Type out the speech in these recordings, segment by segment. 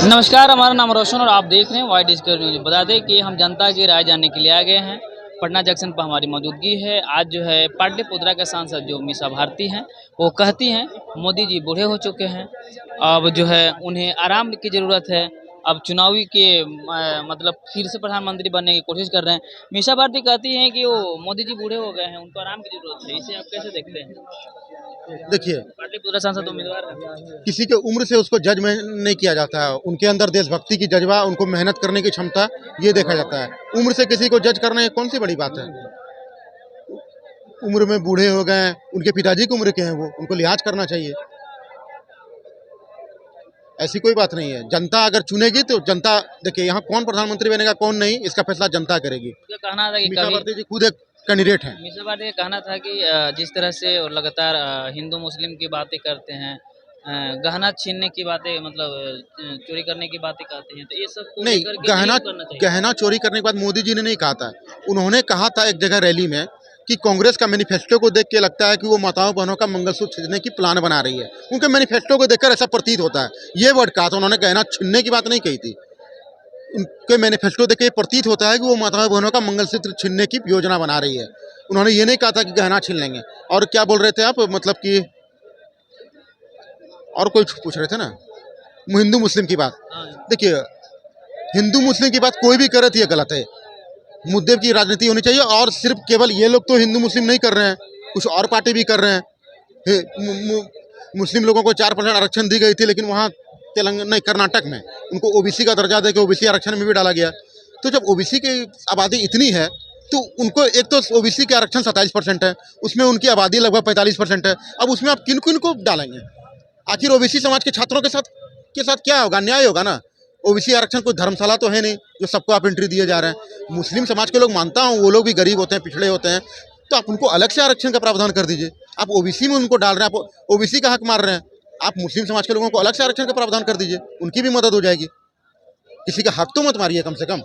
नमस्कार, हमारा नाम रोशन और आप देख रहे हैं वाई डिस्कवरी न्यूज। बता दें कि हम जनता की राय जानने के लिए आ गए हैं। पटना जंक्शन पर हमारी मौजूदगी है। आज जो है पाटलिपुत्रा के सांसद जो मीसा भारती हैं, वो कहती हैं मोदी जी बूढ़े हो चुके हैं, अब जो है उन्हें आराम की ज़रूरत है। अब चुनावी के मतलब फिर से प्रधानमंत्री बनने की कोशिश कर रहे हैं। मीसा भारती कहती हैं कि वो मोदी जी बूढ़े हो गए हैं, उनको आराम की ज़रूरत है। इसे आप कैसे देखते हैं? देखिए, पाटलिपुत्रा सांसद उम्मीदवार हैं। किसी के उम्र से उसको जज में नहीं किया जाता है। उनके अंदर देशभक्ति की जज्बा, उनको मेहनत करने की क्षमता, ये देखा जाता है। उम्र से किसी को जज करना ये कौन सी बड़ी बात है। उम्र में बूढ़े हो गए हैं, उनके पिताजी की उम्र के हैं, वो उनको लिहाज करना चाहिए। ऐसी कोई बात नहीं है। जनता अगर चुनेगी तो जनता, देखिए यहाँ कौन प्रधानमंत्री बनेगा कौन नहीं, इसका फैसला जनता करेगी। उनका कहना था कि मीसा कभी भारती जी खुद एक कैंडिडेट हैं। मीसा भारती का कहना था कि जिस तरह से और लगातार हिंदू मुस्लिम की बातें करते हैं, गहना छीनने की बातें, मतलब चोरी करने की बातें करते हैं, तो ये सब को नहीं, लेकर के नहीं गहना करना चाहिए। गहना चोरी करने के बाद मोदी जी ने नहीं कहा था। उन्होंने कहा था एक जगह रैली में कि कांग्रेस का मैनिफेस्टो को देख के लगता है कि वो माताओं बहनों का मंगलसूत्र छीनने की प्लान बना रही है। उनके मैनिफेस्टो को देखकर ऐसा प्रतीत होता है। ये वर्ड कहा था उन्होंने, गहना छीनने की बात नहीं कही थी। उनके मैनिफेस्टो देख के प्रतीत होता है कि वो माताओं बहनों का मंगलसूत्र छीनने की योजना बना रही है। उन्होंने ये नहीं कहा था कि गहना छीन लेंगे। और क्या बोल रहे थे आप, मतलब कि और कोई पूछ रहे थे ना, हिंदू मुस्लिम की बात। हाँ, देखिए, हिंदू मुस्लिम की बात कोई भी करे तो ये गलत है। मुद्दे की राजनीति होनी चाहिए। और सिर्फ केवल ये लोग तो हिंदू मुस्लिम नहीं कर रहे हैं, कुछ और पार्टी भी कर रहे हैं। मुस्लिम लोगों को 4% आरक्षण दी गई थी, लेकिन वहाँ तेलंगाना नहीं, कर्नाटक में उनको ओबीसी का दर्जा देकर ओबीसी आरक्षण में भी डाला गया। तो जब ओबीसी की आबादी इतनी है तो उनको, एक तो ओबीसी के आरक्षण 27% है, उसमें उनकी आबादी लगभग 45% है। अब उसमें आप किन किन को डालेंगे? आखिर ओबीसी समाज के छात्रों के साथ क्या होगा? न्याय होगा ना। ओबीसी आरक्षण कोई धर्मशाला तो है नहीं जो सबको आप एंट्री दिए जा रहे हैं। मुस्लिम समाज के लोग, मानता हूँ वो लोग भी गरीब होते हैं, पिछड़े होते हैं, तो आप उनको अलग से आरक्षण का प्रावधान कर दीजिए। आप ओबीसी में उनको डाल रहे हैं, आप ओबीसी का हक मार रहे हैं। आप मुस्लिम समाज के लोगों को अलग से आरक्षण का प्रावधान कर दीजिए, उनकी भी मदद हो जाएगी। किसी का हक तो मत मारिए कम से कम।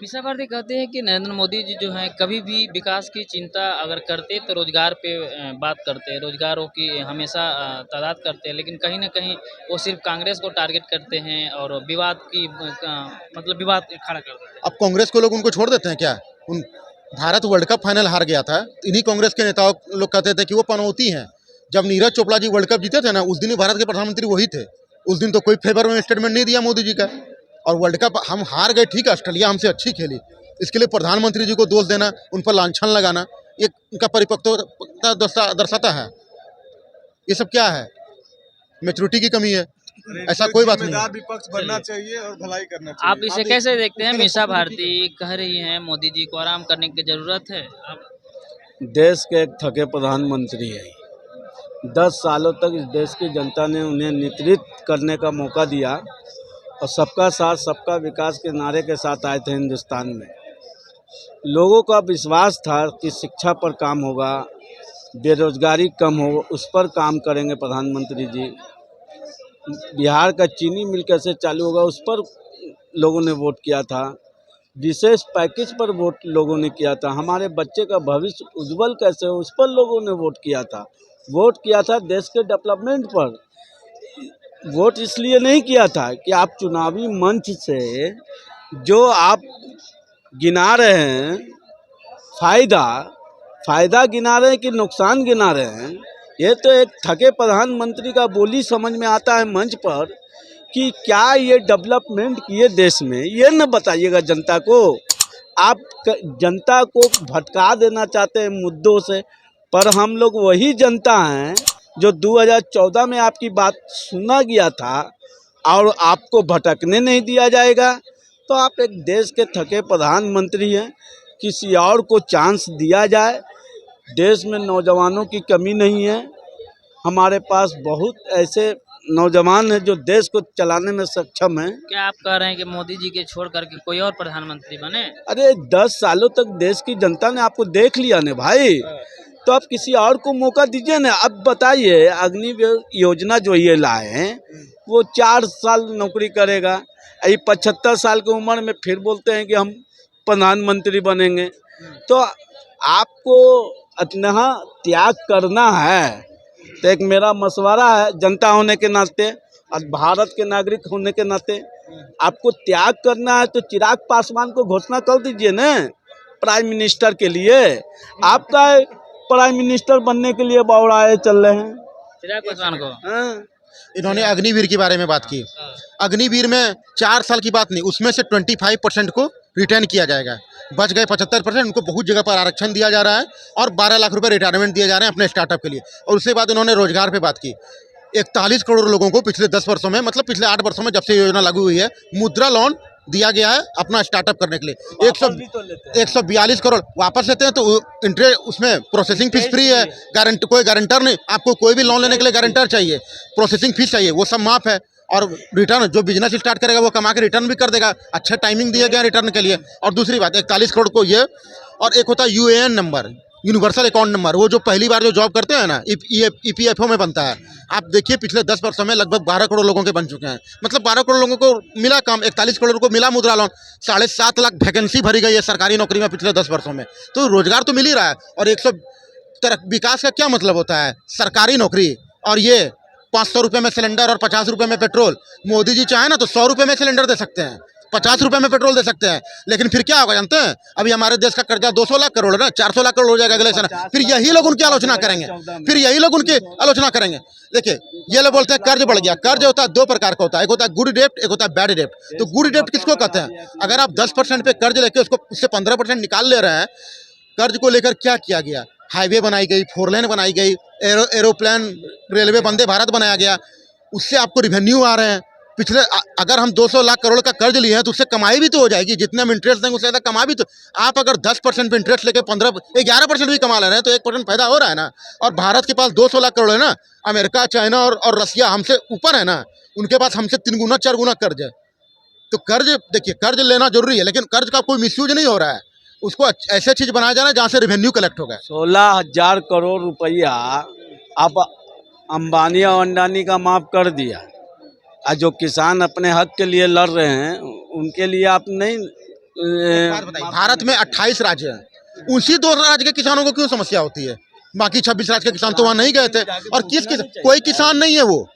मीसा भारती कहते हैं कि नरेंद्र मोदी जी जो हैं कभी भी विकास की चिंता अगर करते तो रोजगार पे बात करते हैं, रोजगारों की हमेशा तादाद करते हैं, लेकिन कहीं ना कहीं वो सिर्फ कांग्रेस को टारगेट करते हैं और विवाद की मतलब विवाद खड़ा करते हैं। अब कांग्रेस को लोग उनको छोड़ देते हैं क्या? उन भारत वर्ल्ड कप फाइनल हार गया था, इन्हीं कांग्रेस के नेताओं लोग कहते थे कि वो पनौती हैं। जब नीरज चोपड़ा जी वर्ल्ड कप जीते थे ना, उस दिन ही भारत के प्रधानमंत्री वही थे। उस दिन तो कोई फेवर में स्टेटमेंट नहीं दिया मोदी जी का। और वर्ल्ड कप हम हार गए, ठीक है, ऑस्ट्रेलिया हमसे अच्छी खेली, इसके लिए प्रधानमंत्री जी को दोष देना, उन पर लांछन लगाना, ये उनका परिपक्वता दर्शाता है। ये सब क्या है? मैच्योरिटी की कमी है। ऐसा कोई बात नहीं है। विपक्ष बनना चाहिए और भलाई करना चाहिए। आप इसे कैसे देखते हैं? मीसा भारती कह रही हैं मोदी जी को आराम करने की जरूरत है। आप देश के एक थके प्रधानमंत्री है। 10 सालों तक इस देश की जनता ने उन्हें नेतृत्व करने का मौका दिया और सबका साथ सबका विकास के नारे के साथ आए थे हिंदुस्तान में। लोगों का विश्वास था कि शिक्षा पर काम होगा, बेरोजगारी कम हो, उस पर काम करेंगे प्रधानमंत्री जी। बिहार का चीनी मिल कैसे चालू होगा, उस पर लोगों ने वोट किया था। विशेष पैकेज पर वोट लोगों ने किया था। हमारे बच्चे का भविष्य उज्जवल कैसे हो, उस पर लोगों ने वोट किया था। वोट किया था देश के डेवलपमेंट पर। वोट इसलिए नहीं किया था कि आप चुनावी मंच से जो आप गिना रहे हैं फायदा गिना रहे हैं कि नुकसान गिना रहे हैं। ये तो एक थके प्रधानमंत्री का बोली समझ में आता है मंच पर कि क्या ये डेवलपमेंट किए देश में, ये न बताइएगा जनता को। आप जनता को भटका देना चाहते हैं मुद्दों से, पर हम लोग वही जनता हैं जो 2014 में आपकी बात सुना गया था और आपको भटकने नहीं दिया जाएगा। तो आप एक देश के थके प्रधानमंत्री हैं, किसी और को चांस दिया जाए। देश में नौजवानों की कमी नहीं है। हमारे पास बहुत ऐसे नौजवान हैं जो देश को चलाने में सक्षम हैं। क्या आप कह रहे हैं कि मोदी जी के छोड़ करके कोई और प्रधानमंत्री बने? अरे 10 सालों तक देश की जनता ने आपको देख लिया ने भाई, तो आप किसी और को मौका दीजिए ना। अब बताइए, अग्निवीर योजना जो ये लाए हैं वो 4 साल नौकरी करेगा। ये 75 साल की उम्र में फिर बोलते हैं कि हम प्रधानमंत्री बनेंगे। तो आपको इतना त्याग करना है तो एक मेरा मशवरा है जनता होने के नाते, और भारत के नागरिक होने के नाते आपको त्याग करना है तो चिराग पासवान को घोषणा कर दीजिए ना प्राइम मिनिस्टर के लिए। आपका प्राइम मिनिस्टर बनने के लिए बौड़ाए चल रहे हैं। चिराग पासवान को हाँ। इन्होंने अग्निवीर के बारे में बात की। अग्निवीर में 4 साल की बात नहीं, उसमें से 25% को रिटर्न किया जाएगा। बच गए 75%, उनको बहुत जगह पर आरक्षण दिया जा रहा है और 12 लाख रुपए रिटायरमेंट दिए जा रहे हैं अपने स्टार्टअप के लिए। और उसके बाद उन्होंने रोजगार पे बात की। 41 करोड़ लोगों को पिछले 10 वर्षों में, मतलब पिछले 8 वर्षों में जब से योजना लागू हुई है, मुद्रा लोन दिया गया है अपना स्टार्टअप करने के लिए। 142 करोड़ वापस लेते हैं तो इंटरेस्ट, उसमें प्रोसेसिंग फीस फ्री है, गारंटी, कोई गारंटर नहीं। आपको कोई भी लोन लेने के लिए गारंटर चाहिए, प्रोसेसिंग फीस चाहिए, वो सब माफ है। और रिटर्न, जो बिजनेस स्टार्ट करेगा वो कमा के रिटर्न भी कर देगा। अच्छा टाइमिंग दिया गया रिटर्न के लिए। और दूसरी बात, 41 करोड़ को ये, और एक होता है UAN number, universal account number, वो जो पहली बार जो जॉब करते हैं ना, ईपीएफओ में बनता है। आप देखिए पिछले 10 वर्षों में लगभग 12 करोड़ लोगों के बन चुके हैं। मतलब 12 करोड़ लोगों को मिला काम, 41 करोड़ को मिला मुद्रा लोन, 7.5 लाख वैकेंसी भरी गई है सरकारी नौकरी में पिछले 10 वर्षों में। तो रोजगार तो मिल ही रहा है। और 100 विकास का क्या मतलब होता है? सरकारी नौकरी और ये 500 रुपये में सिलेंडर और 50 रुपये में पेट्रोल। मोदी जी चाहे ना तो 100 रुपये में सिलेंडर दे सकते हैं, 50 रुपये में पेट्रोल दे सकते हैं। लेकिन फिर क्या होगा जानते हैं? अभी हमारे देश का कर्जा 200 लाख करोड़ है ना, 400 लाख करोड़ हो जाएगा अगले साल। फिर यही लोग उनकी आलोचना करेंगे, फिर यही लोग उनकी आलोचना करेंगे। देखिए, ये लोग बोलते हैं कर्ज बढ़ गया। कर्ज होता है 2 प्रकार का होता है, एक होता है गुड डेप्ट, एक होता है बैड डेप्ट। तो गुड डेप्ट किसको कहते हैं? अगर आप 10% पे कर्ज लेके उसको उससे 15% निकाल ले रहे हैं, कर्ज को लेकर क्या किया गया? हाईवे बनाई गई, 4 लेन बनाई गई, एरोप्लेन, रेलवे, वंदे भारत बनाया गया, उससे आपको रिवेन्यू आ रहे हैं। पिछले अगर हम 200 लाख करोड़ का कर्ज लिए हैं तो उससे कमाई भी तो हो जाएगी। जितने हम इंटरेस्ट देंगे उससे ज़्यादा कमा भी तो। आप अगर 10% पे इंटरेस्ट लेके 11% भी कमा ले रहे हैं तो 1% फायदा हो रहा है ना। और भारत के पास 200 लाख करोड़ है ना, अमेरिका, चाइना और रसिया हमसे ऊपर है ना, उनके पास हमसे 3 गुना 4 गुना कर्ज है। तो कर्ज, देखिए, कर्ज लेना जरूरी है, लेकिन कर्ज का कोई मिसयूज नहीं हो रहा है। उसको ऐसे चीज बनाया जाना जहाँ से रेवेन्यू कलेक्ट होगा। 16,000 करोड़ रुपया आप अंबानी और अंडानी का माफ कर दिया, और जो किसान अपने हक के लिए लड़ रहे हैं उनके लिए आप नहीं। बात बताइए, भारत में 28 राज्य हैं, उसी 2 राज्य के किसानों को क्यों समस्या होती है? बाकी 26 राज्य के किसान तो वहाँ नहीं गए थे। और कोई किसान नहीं है वो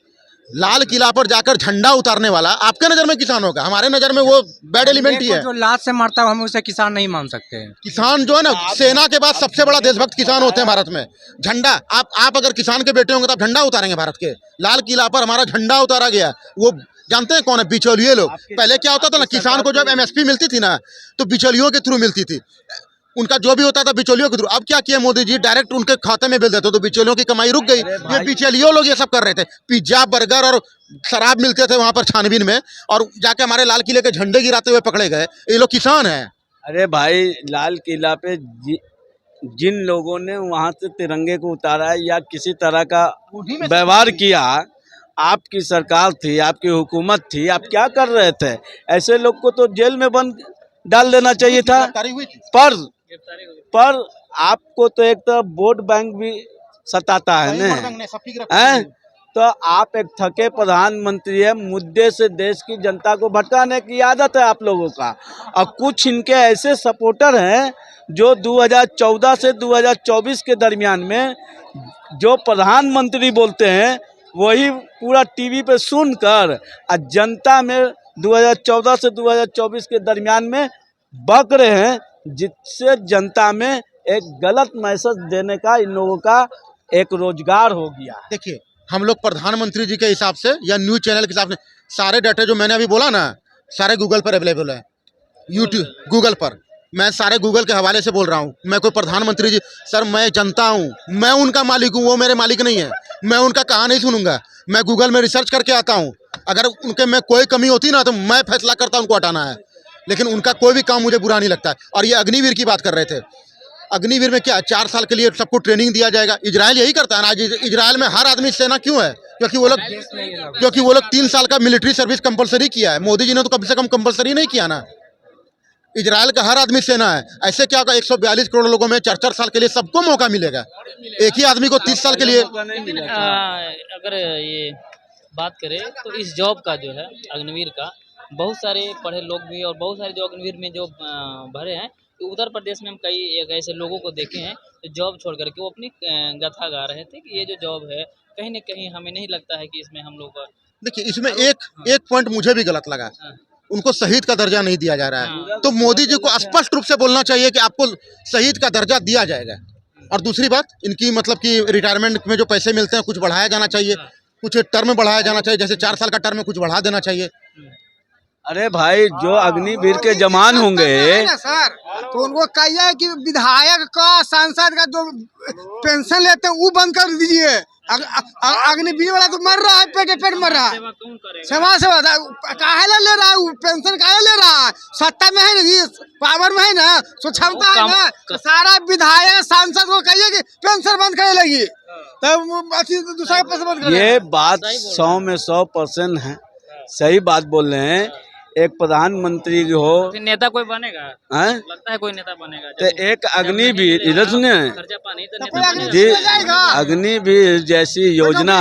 लाल किला पर जाकर झंडा उतारने वाला आपके नजर में किसान होगा, हमारे नजर में वो बैड एलिमेंट ही है। जो लात से मारता है हम उसे किसान नहीं मान सकते हैं। किसान जो है ना, सेना के बाद सबसे बड़ा देशभक्त किसान होते हैं भारत में। झंडा, आप अगर किसान के बेटे होंगे तो आप झंडा उतारेंगे भारत के। लाल किला पर हमारा झंडा उतारा गया। वो जानते हैं कौन है? बिचौलिए लोग। पहले क्या होता था ना, किसान को जब एमएसपी मिलती थी ना तो बिचौलियों के थ्रू मिलती थी, उनका जो भी होता था बिचौलियों के थ्रू। अब क्या किया मोदी जी? डायरेक्ट उनके खाते में भेज देते, तो बिचौलियों की कमाई रुक गई। ये बिचौलियों लोग ये सब कर रहे थे। पिज्जा, बर्गर और शराब मिलते थे वहां पर छानबीन में, और जाके हमारे लाल किले के झंडे गिराते हुए पकड़े गए। ये लोग किसान हैं। अरे भाई, लाल किला पे जिन लोगों ने वहां से तिरंगे को उतारा या किसी तरह का व्यवहार किया, आपकी सरकार थी, आपकी हुकूमत थी, आप क्या कर रहे थे? ऐसे लोग को तो जेल में बंद डाल देना चाहिए था। पर आपको तो एक तो वोट बैंक भी सताता है ना, तो आप एक थके प्रधानमंत्री है, मुद्दे से देश की जनता को भटकाने की आदत है आप लोगों का। और कुछ इनके ऐसे सपोर्टर हैं जो 2014 से 2024 के दरमियान में जो प्रधानमंत्री बोलते हैं वही पूरा टीवी पे सुनकर और जनता में 2014 से 2024 के दरमियान में बक रहे हैं, जिससे जनता में एक गलत मैसेज देने का इन लोगों का एक रोजगार हो गया। देखिए, हम लोग प्रधानमंत्री जी के हिसाब से या न्यूज चैनल के हिसाब से सारे डाटा जो मैंने अभी बोला ना, सारे गूगल पर अवेलेबल है। यूट्यूब, गूगल पर मैं सारे गूगल के हवाले से बोल रहा हूँ। मैं कोई प्रधानमंत्री जी, सर मैं जनता हूँ, मैं उनका मालिक हूँ, वो मेरे मालिक नहीं है। मैं उनका कहा नहीं सुनूंगा। मैं गूगल में रिसर्च करके आता हूँ। अगर उनके में कोई कमी होती ना तो मैं फैसला करता उनको हटाना है, लेकिन उनका कोई भी काम मुझे बुरा नहीं लगता है। और ये अग्निवीर की बात कर रहे थे, अग्निवीर में क्या 4 साल के लिए सबको ट्रेनिंग दिया जाएगा। इजराइल यही करता है ना। आज इजराइल में हर आदमी सेना क्यों है? क्योंकि वो लोग 3 साल का मिलिट्री सर्विस कंपलसरी किया है। मोदी जी ने तो कम से कम कंपलसरी नहीं किया ना। इजराइल का हर आदमी सेना है। ऐसे क्या होगा? 142 करोड़ लोगों में 4-4 साल के लिए सबको मौका मिलेगा, एक ही आदमी को 30 साल के लिए। अगर ये बात करें तो इस जॉब का जो है अग्निवीर का, बहुत सारे पढ़े लोग भी और बहुत सारे जो अग्निवीर में जो भरे हैं, तो उत्तर प्रदेश में हम कई एक ऐसे लोगों को देखे हैं जो जॉब छोड़ करके वो अपनी गाथा गा रहे थे कि ये जो जॉब है कहीं ना कहीं हमें नहीं लगता है कि इसमें हम लोग देखिए इसमें एक पॉइंट मुझे भी गलत लगा, उनको शहीद का दर्जा नहीं दिया जा रहा है। तो मोदी जी को स्पष्ट रूप से बोलना चाहिए कि आपको शहीद का दर्जा दिया जाएगा। और दूसरी बात, इनकी मतलब कि रिटायरमेंट में जो पैसे मिलते हैं कुछ बढ़ाया जाना चाहिए, कुछ टर्म बढ़ाया जाना चाहिए, जैसे 4 साल का टर्म कुछ बढ़ा देना चाहिए। अरे भाई, जो अग्निवीर के जवान होंगे सर, तो उनको कहिए कि विधायक का, सांसद का जो पेंशन लेते हैं वो बंद कर दीजिए। अग्निवीर वाला तो मर रहा है, पेट मर रहा है। सेवा काहे ले रहा है, पेंशन काहे ले रहा है? सत्ता में है ना जी, पावर में है ना, तो क्षमता है ना, तो सारा विधायक सांसद को कहिए कि पेंशन बंद करे लगी, तब दूसरा पैसा बंद करे। ये बात 100 में 100% है, सही बात बोल रहे हैं। एक प्रधानमंत्री जो हो, नेता कोई बनेगा हैं? लगता है कोई नेता बनेगा तो एक अग्निवीर, इधर सुने खर्चा पानी तो नेता बनेगा। जी, अग्निवीर जैसी योजना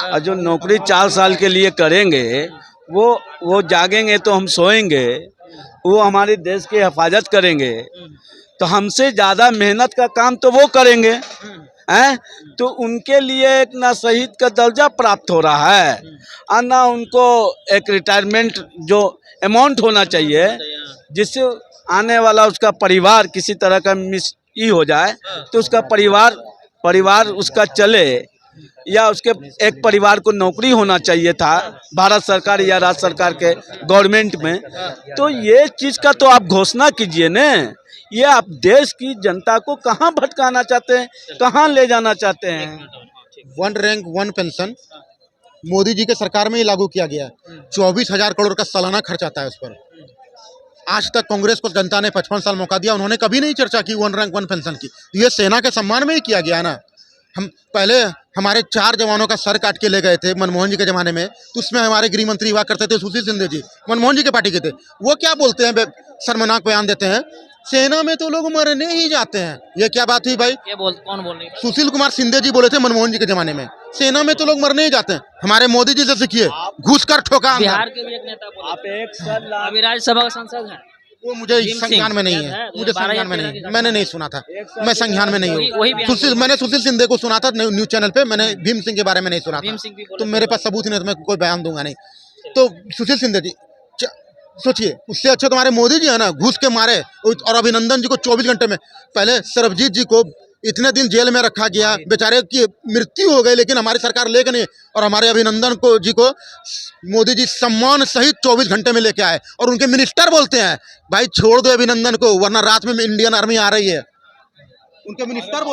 और जो नौकरी 4 साल के लिए करेंगे, वो जागेंगे तो हम सोएंगे, वो हमारे देश की हिफाजत करेंगे, तो हमसे ज्यादा मेहनत का काम तो वो करेंगे हैं। तो उनके लिए एक ना शहीद का दर्जा प्राप्त हो रहा है और ना उनको एक रिटायरमेंट जो अमाउंट होना चाहिए, जिससे आने वाला उसका परिवार किसी तरह का मिस ही हो जाए तो उसका परिवार उसका चले, या उसके एक परिवार को नौकरी होना चाहिए था भारत सरकार या राज्य सरकार के गवर्नमेंट में। तो ये चीज़ का तो आप घोषणा कीजिए न। ये आप देश की जनता को कहाँ भटकाना चाहते हैं, कहाँ ले जाना चाहते हैं? 1 रैंक 1 पेंशन मोदी जी के सरकार में ही लागू किया गया। 24,000 करोड़ का सालाना खर्च आता है उस पर। आज तक कांग्रेस को जनता ने 55 साल मौका दिया, उन्होंने कभी नहीं चर्चा की 1 रैंक 1 पेंशन की। ये सेना के सम्मान में ही किया गया ना। हम पहले हमारे 4 जवानों का सर काट के ले गए थे मनमोहन जी के ज़माने में, तो उसमें हमारे गृह मंत्री हुआ करते थे सुशील सिंधे जी, मनमोहन जी के पार्टी के थे। वो क्या बोलते हैं, शर्मनाक बयान देते हैं, सेना में तो लोग मरने ही जाते हैं। ये क्या बात हुई भाई? कौन बोल रहे हैं? सुशील कुमार सिंधे जी बोले थे मनमोहन जी के ज़माने में, सेना में तो लोग मरने ही जाते हैं। हमारे मोदी जी से सीखिए, घुस कर ठोका। बिहार के भी एक नेता बोले, आप एक अभी राज्यसभा का सांसद हैं, वो मुझे संज्ञान में नहीं है, मुझे संज्ञान में नहीं, मैंने नहीं सुना था, मैं संज्ञान में नहीं हूँ। मैंने सुशील सिंधे को सुना था न्यूज चैनल पे, मैंने भीम सिंह के बारे में नहीं सुना था। तो मेरे पास सबूत नहीं, तो मैं कोई बयान दूंगा नहीं। तो सुशील सिंधे जी सोचिए, उससे अच्छे तुम्हारे मोदी जी है ना, घुस के मारे। और अभिनंदन जी को 24 घंटे में, पहले सरबजीत जी को इतने दिन जेल में रखा गया, बेचारे की मृत्यु हो गई, लेकिन हमारी सरकार लेके नहीं। और हमारे अभिनंदन को जी को मोदी जी सम्मान सहित 24 घंटे में लेके आए, और उनके मिनिस्टर बोलते हैं भाई छोड़ दो अभिनंदन को, वरना रात में इंडियन आर्मी आ रही है। उनके मिनिस्टर